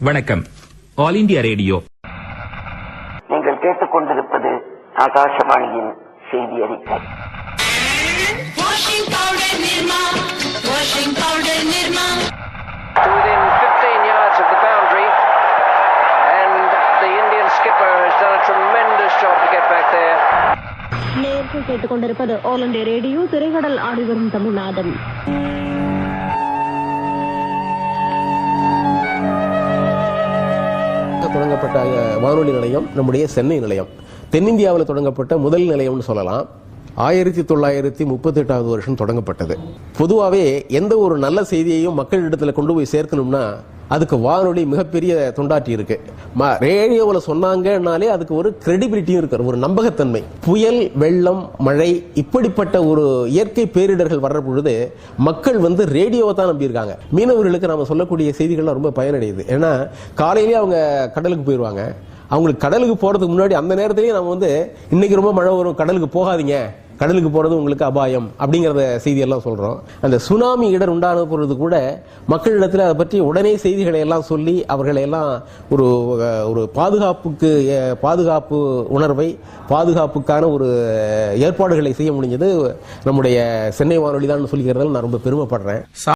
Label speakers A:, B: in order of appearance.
A: வணக்கம். All India radio.
B: நீங்கள் கேட்டுக்கொண்டிருப்பது ஆகாசவாணியின் செய்தி அறிக்கை.
C: Within 15 yards of the boundary, and the Indian skipper has done a tremendous job to get back there.
D: நேர்கள் கேட்டுக்கொண்டிருப்பது ஆல் இண்டியா ரேடியோ. திரைக்கடல் ஆடிவரும் தமிழ்நாதன்.
E: தொடங்கப்பட்ட வானொலி நிலையம் நம்முடைய சென்னை நிலையம். தென்னிந்தியாவில் தொடங்கப்பட்ட முதல் நிலையம்னு சொல்லலாம். 1938 வருஷம் தொடங்கப்பட்டது. பொதுவாகவே எந்த ஒரு நல்ல செய்தியையும் மக்களிடத்தில் கொண்டு போய் சேர்க்கணும்னா அதுக்கு வானொலி மிகப்பெரிய தொண்டாற்றி இருக்கு. ரேடியோவில் சொன்னாங்கன்னாலே அதுக்கு ஒரு கிரெடிபிலிட்டியும் இருக்கு, ஒரு நம்பகத்தன்மை. புயல், வெள்ளம், மழை இப்படிப்பட்ட ஒரு இயற்கை பேரிடர்கள் வர்ற பொழுது மக்கள் ரேடியோவை தான் நம்பியிருக்காங்க. மீனவர்களுக்கு நாம சொல்லக்கூடிய செய்திகள்லாம் ரொம்ப பயனடையுது. ஏன்னா காலையிலேயே அவங்க கடலுக்கு போயிடுவாங்க. அவங்களுக்கு கடலுக்கு போறதுக்கு முன்னாடி அந்த நேரத்திலேயே நம்ம இன்னைக்கு ரொம்ப மழை வரும், கடலுக்கு போகாதீங்க, கடலுக்கு போறது உங்களுக்கு அபாயம் அப்படிங்கறத செய்தியெல்லாம் சொல்றோம். அந்த சுனாமி இடர் உண்டான பொழுது கூட மக்களிடத்தில் அதை பற்றி உடனே செய்திகளை எல்லாம் சொல்லி அவர்களை எல்லாம் ஒரு பாதுகாப்பு உணர்வை, பாதுகாப்புக்கான ஒரு ஏற்பாடுகளை செய்ய முடிஞ்சது நம்முடைய சென்னை வானொலி தான் சொல்லிக்கிறதால நான் ரொம்ப பெருமைப்படுறேன்.